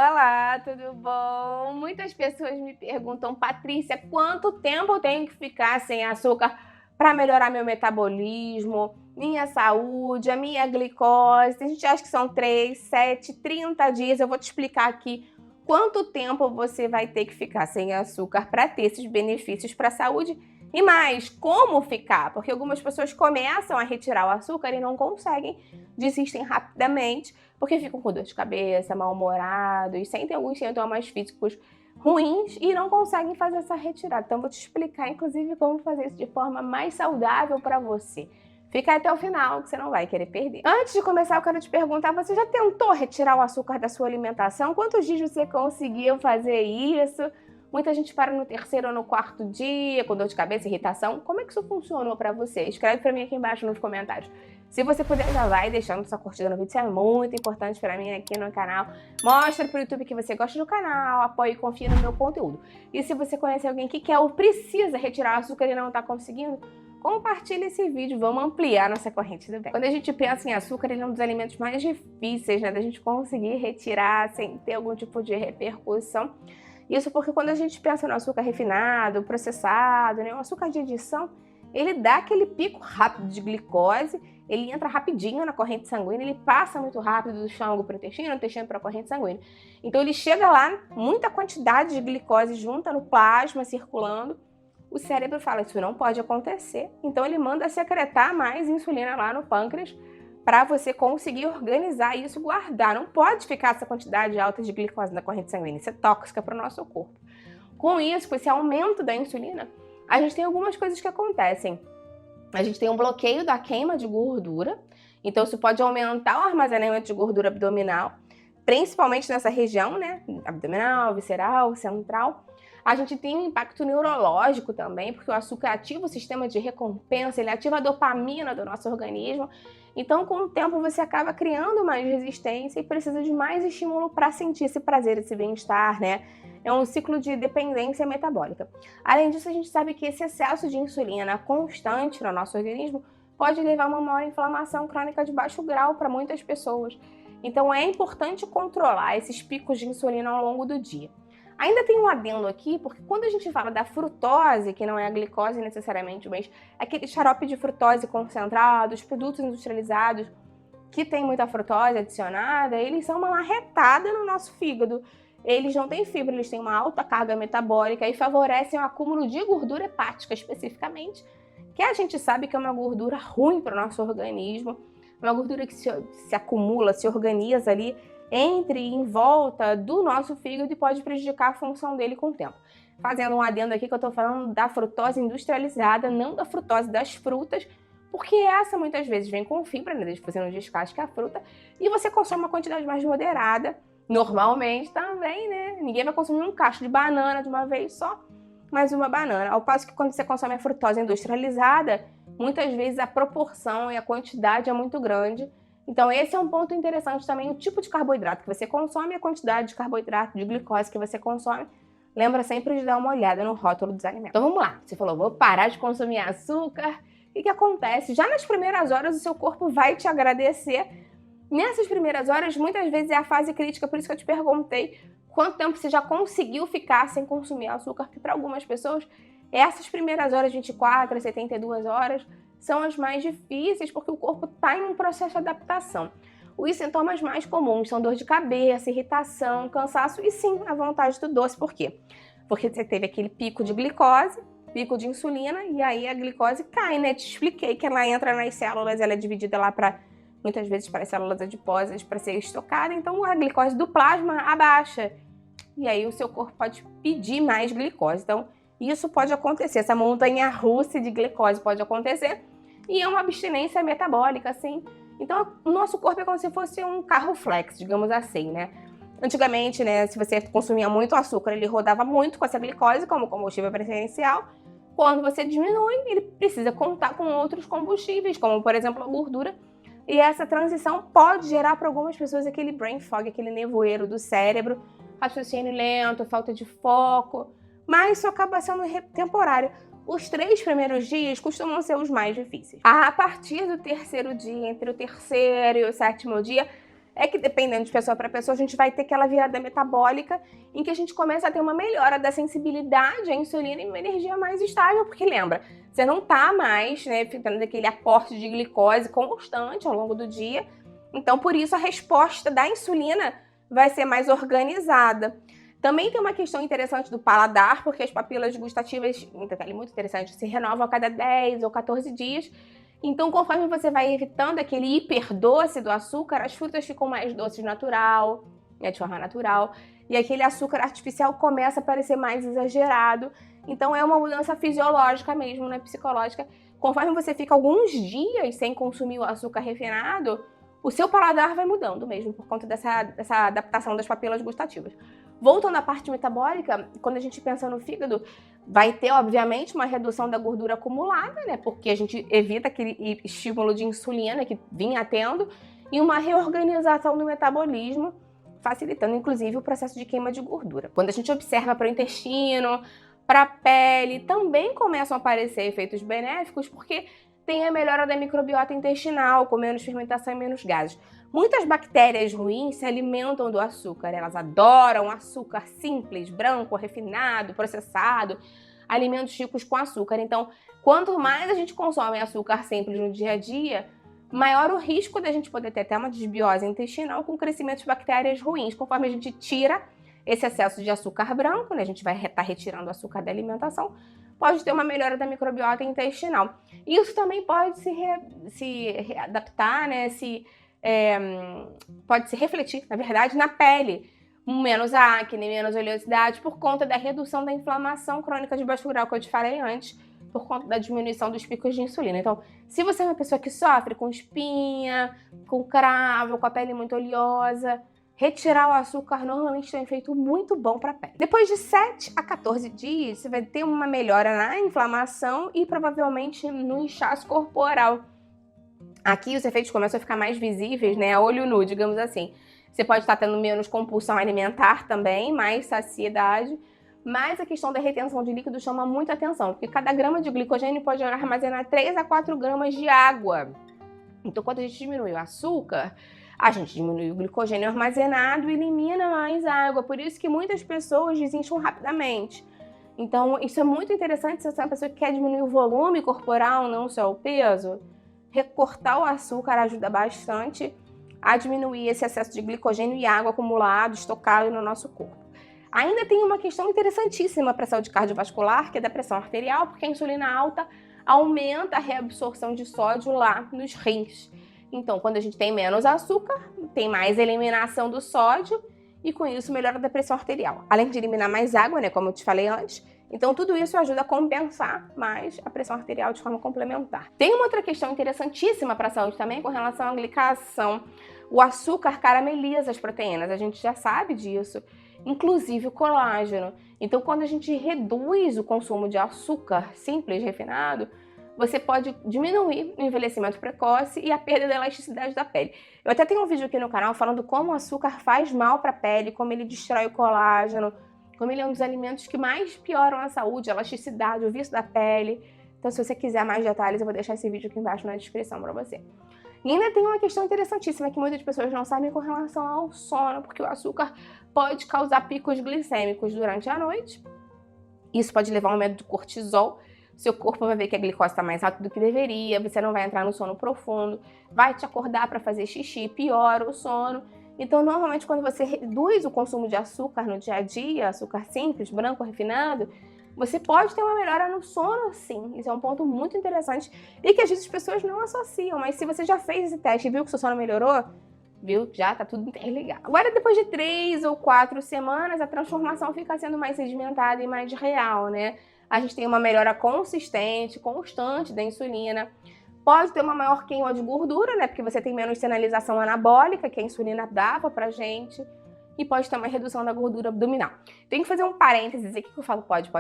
Olá, tudo bom? Muitas pessoas me perguntam, Patrícia, quanto tempo eu tenho que ficar sem açúcar para melhorar meu metabolismo, minha saúde, a minha glicose? A gente acha que são 3, 7, 30 dias. Eu vou te explicar aqui quanto tempo você vai ter que ficar sem açúcar para ter esses benefícios para a saúde e mais, como ficar? Porque algumas pessoas começam a retirar o açúcar e não conseguem, desistem rapidamente, porque ficam com dor de cabeça, mal-humorados, sentem alguns sintomas físicos ruins e não conseguem fazer essa retirada. Então, vou te explicar, inclusive, como fazer isso de forma mais saudável para você. Fica até o final, que você não vai querer perder. Antes de começar, eu quero te perguntar, você já tentou retirar o açúcar da sua alimentação? Quantos dias você conseguiu fazer isso? Muita gente para no terceiro ou no quarto dia, com dor de cabeça, irritação. Como é que isso funcionou para você? Escreve para mim aqui embaixo nos comentários. Se você puder, já vai deixando sua curtida no vídeo, isso é muito importante para mim aqui no canal. Mostra pro YouTube que você gosta do canal, apoie e confia no meu conteúdo. E se você conhece alguém que quer ou precisa retirar o açúcar e não está conseguindo, compartilhe esse vídeo, vamos ampliar nossa corrente do bem. Quando a gente pensa em açúcar, ele é um dos alimentos mais difíceis, né, da gente conseguir retirar sem ter algum tipo de repercussão. Isso porque quando a gente pensa no açúcar refinado, processado, né, o açúcar de adição, ele dá aquele pico rápido de glicose, ele entra rapidinho na corrente sanguínea, ele passa muito rápido do estômago para o intestino para a corrente sanguínea. Então ele chega lá, muita quantidade de glicose junta no plasma, circulando. O cérebro fala, isso não pode acontecer. Então ele manda secretar mais insulina lá no pâncreas para você conseguir organizar isso, guardar. Não pode ficar essa quantidade alta de glicose na corrente sanguínea, isso é tóxica para o nosso corpo. Com isso, com esse aumento da insulina, a gente tem algumas coisas que acontecem. A gente tem um bloqueio da queima de gordura, então isso pode aumentar o armazenamento de gordura abdominal, principalmente nessa região, né, abdominal, visceral, central. A gente tem um impacto neurológico também, porque o açúcar ativa o sistema de recompensa, ele ativa a dopamina do nosso organismo. Então, com o tempo, você acaba criando mais resistência e precisa de mais estímulo para sentir esse prazer, esse bem-estar, né? É um ciclo de dependência metabólica. Além disso, a gente sabe que esse excesso de insulina constante no nosso organismo pode levar a uma maior inflamação crônica de baixo grau para muitas pessoas. Então, é importante controlar esses picos de insulina ao longo do dia. Ainda tem um adendo aqui, porque quando a gente fala da frutose, que não é a glicose necessariamente, mas aquele xarope de frutose concentrado, os produtos industrializados que tem muita frutose adicionada, eles são uma marretada no nosso fígado. Eles não têm fibra, eles têm uma alta carga metabólica e favorecem o acúmulo de gordura hepática especificamente, que a gente sabe que é uma gordura ruim para o nosso organismo, uma gordura que se acumula, se organiza ali entre e em volta do nosso fígado e pode prejudicar a função dele com o tempo. Fazendo um adendo aqui que eu estou falando da frutose industrializada, não da frutose das frutas, porque essa muitas vezes vem com fibra, né, desde que você não descasca a fruta, e você consome uma quantidade mais moderada, normalmente também, né? Ninguém vai consumir um cacho de banana de uma vez só, mas uma banana. Ao passo que quando você consome a frutose industrializada, muitas vezes a proporção e a quantidade é muito grande. Então esse é um ponto interessante também, o tipo de carboidrato que você consome e a quantidade de carboidrato, de glicose que você consome. Lembra sempre de dar uma olhada no rótulo dos alimentos. Então vamos lá, você falou, vou parar de consumir açúcar. O que acontece? Já nas primeiras horas o seu corpo vai te agradecer. Nessas primeiras horas, muitas vezes é a fase crítica, por isso que eu te perguntei quanto tempo você já conseguiu ficar sem consumir açúcar, porque para algumas pessoas essas primeiras horas, 24 a 72 horas, são as mais difíceis porque o corpo está em um processo de adaptação. Os sintomas mais comuns são dor de cabeça, irritação, cansaço e sim, a vontade do doce. Por quê? Porque você teve aquele pico de glicose, pico de insulina e aí a glicose cai, né? Te expliquei que ela entra nas células, ela é dividida lá para, muitas vezes, para as células adiposas para ser estocada, então a glicose do plasma abaixa. E aí o seu corpo pode pedir mais glicose. Então, isso pode acontecer, essa montanha-russa de glicose pode acontecer e é uma abstinência metabólica, assim. Então, o nosso corpo é como se fosse um carro flex, digamos assim, né? Antigamente, né, se você consumia muito açúcar, ele rodava muito com essa glicose como combustível preferencial. Quando você diminui, ele precisa contar com outros combustíveis, como, por exemplo, a gordura. E essa transição pode gerar para algumas pessoas aquele brain fog, aquele nevoeiro do cérebro, raciocínio lento, falta de foco, mas isso acaba sendo temporário. Os 3 primeiros dias costumam ser os mais difíceis. A partir do terceiro dia, entre o terceiro e o 7º dia, é que dependendo de pessoa para pessoa, a gente vai ter aquela virada metabólica em que a gente começa a ter uma melhora da sensibilidade à insulina e uma energia mais estável, porque lembra, você não tá mais, né, tendo aquele aporte de glicose constante ao longo do dia, então por isso a resposta da insulina vai ser mais organizada. Também tem uma questão interessante do paladar, porque as papilas gustativas, um detalhe muito interessante, se renovam a cada 10 ou 14 dias. Então, conforme você vai evitando aquele hiperdoce do açúcar, as frutas ficam mais doces natural, né, de forma natural, e aquele açúcar artificial começa a parecer mais exagerado. Então, é uma mudança fisiológica mesmo, né, psicológica. Conforme você fica alguns dias sem consumir o açúcar refinado, o seu paladar vai mudando mesmo, por conta dessa adaptação das papilas gustativas. Voltando à parte metabólica, quando a gente pensa no fígado, vai ter, obviamente, uma redução da gordura acumulada, né? Porque a gente evita aquele estímulo de insulina que vinha tendo, e uma reorganização do metabolismo, facilitando, inclusive, o processo de queima de gordura. Quando a gente observa para o intestino, para a pele, também começam a aparecer efeitos benéficos, porque tem a melhora da microbiota intestinal, com menos fermentação e menos gases. Muitas bactérias ruins se alimentam do açúcar, elas adoram açúcar simples, branco, refinado, processado, alimentos ricos com açúcar. Então, quanto mais a gente consome açúcar simples no dia a dia, maior o risco da gente poder ter até uma desbiose intestinal com crescimento de bactérias ruins. Conforme a gente tira esse excesso de açúcar branco, né, a gente vai estar retirando o açúcar da alimentação, pode ter uma melhora da microbiota intestinal. Isso também pode se readaptar, né, pode se refletir, na verdade, na pele. Menos acne, menos oleosidade, por conta da redução da inflamação crônica de baixo grau que eu te falei antes, por conta da diminuição dos picos de insulina. Então, se você é uma pessoa que sofre com espinha, com cravo, com a pele muito oleosa, retirar o açúcar normalmente tem um efeito muito bom para a pele. Depois de 7 a 14 dias, você vai ter uma melhora na inflamação e provavelmente no inchaço corporal. Aqui os efeitos começam a ficar mais visíveis, né, a olho nu, digamos assim. Você pode estar tendo menos compulsão alimentar também, mais saciedade, mas a questão da retenção de líquido chama muita atenção, porque cada grama de glicogênio pode armazenar 3 a 4 gramas de água. Então, quando a gente diminui o açúcar, a gente diminui o glicogênio armazenado e elimina mais água. Por isso que muitas pessoas desincham rapidamente. Então, isso é muito interessante se você é uma pessoa que quer diminuir o volume corporal, não só o peso. Recortar o açúcar ajuda bastante a diminuir esse excesso de glicogênio e água acumulado, estocado no nosso corpo. Ainda tem uma questão interessantíssima para a saúde cardiovascular, que é da pressão arterial, porque a insulina alta aumenta a reabsorção de sódio lá nos rins. Então, quando a gente tem menos açúcar, tem mais eliminação do sódio e com isso melhora da pressão arterial. Além de eliminar mais água, né, como eu te falei antes, então tudo isso ajuda a compensar mais a pressão arterial de forma complementar. Tem uma outra questão interessantíssima para a saúde também com relação à glicação. O açúcar carameliza as proteínas, a gente já sabe disso, inclusive o colágeno. Então, quando a gente reduz o consumo de açúcar simples, refinado, você pode diminuir o envelhecimento precoce e a perda da elasticidade da pele. Eu até tenho um vídeo aqui no canal falando como o açúcar faz mal para a pele, como ele destrói o colágeno, como ele é um dos alimentos que mais pioram a saúde, a elasticidade, o vício da pele. Então, se você quiser mais detalhes, eu vou deixar esse vídeo aqui embaixo na descrição para você. E ainda tem uma questão interessantíssima que muitas pessoas não sabem com relação ao sono, porque o açúcar pode causar picos glicêmicos durante a noite. Isso pode levar a um aumento do cortisol. Seu corpo vai ver que a glicose está mais alta do que deveria, você não vai entrar no sono profundo, vai te acordar para fazer xixi, piora o sono. Então, normalmente, quando você reduz o consumo de açúcar no dia a dia, açúcar simples, branco, refinado, você pode ter uma melhora no sono, sim. Isso é um ponto muito interessante e que às vezes as pessoas não associam. Mas se você já fez esse teste e viu que seu sono melhorou, viu? Já tá tudo interligado. Agora, depois de 3 ou 4 semanas, a transformação fica sendo mais sedimentada e mais real, né? A gente tem uma melhora consistente, constante da insulina. Pode ter uma maior queima de gordura, né? Porque você tem menos sinalização anabólica, que a insulina dava pra gente. E pode ter uma redução da gordura abdominal. Tem que fazer um parênteses aqui que eu falo pode,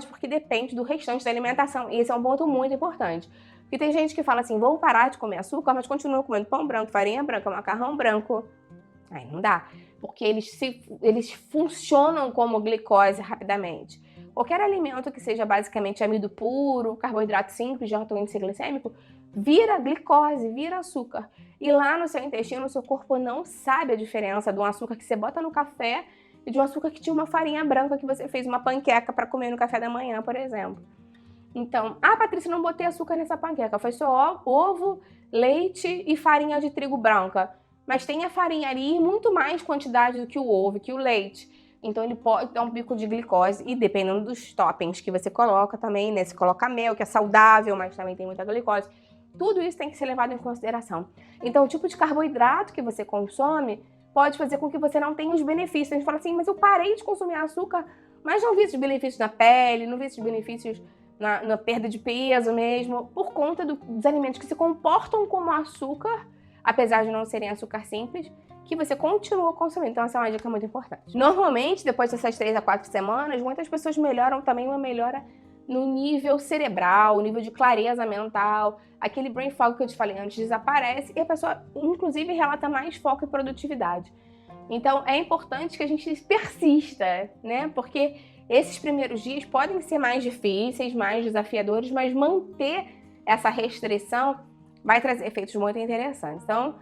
porque depende do restante da alimentação. E esse é um ponto muito importante. Porque tem gente que fala assim, vou parar de comer açúcar, mas continua comendo pão branco, farinha branca, macarrão branco. Aí não dá. Porque eles funcionam como glicose rapidamente. Qualquer alimento que seja basicamente amido puro, carboidrato simples de alto índice glicêmico, vira glicose, vira açúcar. E lá no seu intestino, o seu corpo não sabe a diferença de um açúcar que você bota no café e de um açúcar que tinha uma farinha branca que você fez uma panqueca para comer no café da manhã, por exemplo. Então, Patrícia, não botei açúcar nessa panqueca, foi só ovo, leite e farinha de trigo branca. Mas tem a farinha ali em muito mais quantidade do que o ovo, que o leite. Então ele pode dar um pico de glicose e dependendo dos toppings que você coloca também, né? Você coloca mel, que é saudável, mas também tem muita glicose. Tudo isso tem que ser levado em consideração. Então o tipo de carboidrato que você consome pode fazer com que você não tenha os benefícios. A gente fala assim, mas eu parei de consumir açúcar, mas não vi esses benefícios na pele, não vi esses benefícios na perda de peso mesmo, por conta dos alimentos que se comportam como açúcar, apesar de não serem açúcar simples, que você continua consumindo. Então essa é uma dica muito importante. Normalmente, depois dessas 3 a 4 semanas, muitas pessoas melhoram também uma melhora no nível cerebral, o nível de clareza mental, aquele brain fog que eu te falei antes desaparece e a pessoa, inclusive, relata mais foco e produtividade. Então é importante que a gente persista, né? Porque esses primeiros dias podem ser mais difíceis, mais desafiadores, mas manter essa restrição vai trazer efeitos muito interessantes. Então,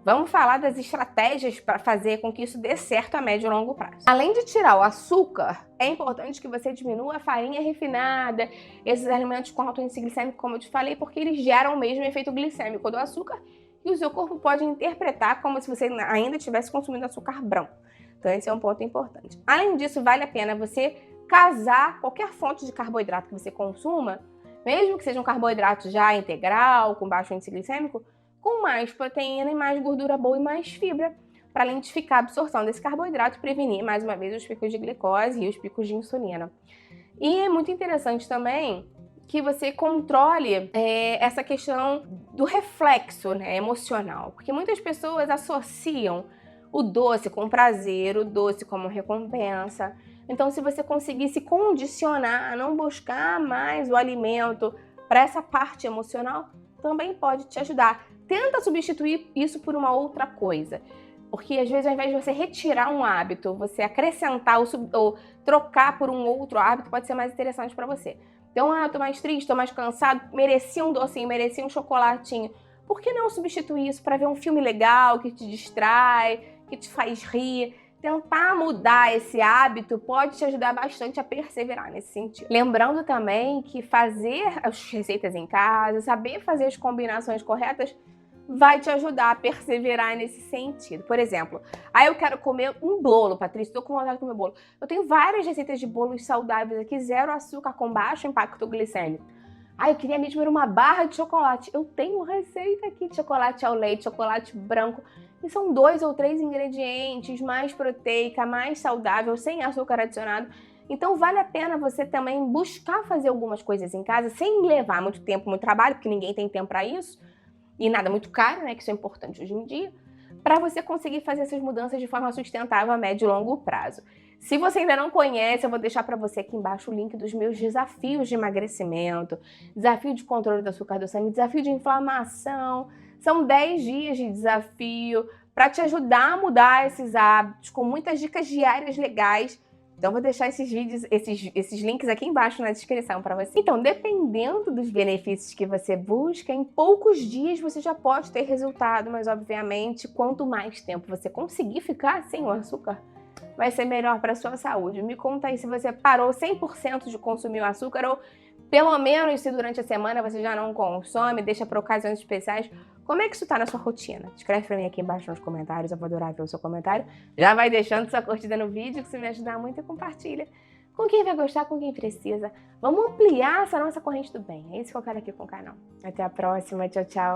vamos falar das estratégias para fazer com que isso dê certo a médio e longo prazo. Além de tirar o açúcar, é importante que você diminua a farinha refinada, esses alimentos com alto índice glicêmico, como eu te falei, porque eles geram o mesmo efeito glicêmico do açúcar e o seu corpo pode interpretar como se você ainda estivesse consumindo açúcar branco. Então esse é um ponto importante. Além disso, vale a pena você casar qualquer fonte de carboidrato que você consuma, mesmo que seja um carboidrato já integral, com baixo índice glicêmico, com mais proteína e mais gordura boa e mais fibra, para lentificar a absorção desse carboidrato e prevenir, mais uma vez, os picos de glicose e os picos de insulina. E é muito interessante também que você controle essa questão do reflexo, né, emocional, porque muitas pessoas associam o doce com prazer, o doce como recompensa. Então, se você conseguir se condicionar a não buscar mais o alimento para essa parte emocional, também pode te ajudar. Tenta substituir isso por uma outra coisa. Porque às vezes, ao invés de você retirar um hábito, você acrescentar ou trocar por um outro hábito pode ser mais interessante para você. Então, eu tô mais triste, tô mais cansado, merecia um docinho, merecia um chocolatinho. Por que não substituir isso para ver um filme legal, que te distrai, que te faz rir? Tentar mudar esse hábito pode te ajudar bastante a perseverar nesse sentido. Lembrando também que fazer as receitas em casa, saber fazer as combinações corretas, vai te ajudar a perseverar nesse sentido. Por exemplo, eu quero comer um bolo, Patrícia, estou com vontade de comer bolo. Eu tenho várias receitas de bolos saudáveis aqui, 0 açúcar com baixo impacto glicêmico. Eu queria mesmo ver uma barra de chocolate. Eu tenho receita aqui de chocolate ao leite, chocolate branco. E são 2 ou 3 ingredientes, mais proteica, mais saudável, sem açúcar adicionado. Então vale a pena você também buscar fazer algumas coisas em casa, sem levar muito tempo, muito trabalho, porque ninguém tem tempo para isso. E nada muito caro, né, que isso é importante hoje em dia, para você conseguir fazer essas mudanças de forma sustentável a médio e longo prazo. Se você ainda não conhece, eu vou deixar para você aqui embaixo o link dos meus desafios de emagrecimento, desafio de controle do açúcar do sangue, desafio de inflamação. São 10 dias de desafio para te ajudar a mudar esses hábitos, com muitas dicas diárias legais. Então, vou deixar esses vídeos, esses links aqui embaixo na descrição para você. Então, dependendo dos benefícios que você busca, em poucos dias você já pode ter resultado, mas obviamente, quanto mais tempo você conseguir ficar sem o açúcar, vai ser melhor para a sua saúde. Me conta aí se você parou 100% de consumir o açúcar ou pelo menos se durante a semana você já não consome, deixa para ocasiões especiais. Como é que isso tá na sua rotina? Escreve para mim aqui embaixo nos comentários, eu vou adorar ver o seu comentário. Já vai deixando sua curtida no vídeo, que isso me ajuda muito, e compartilha com quem vai gostar, com quem precisa. Vamos ampliar essa nossa corrente do bem. É isso que eu quero aqui com o canal. Até a próxima, tchau, tchau.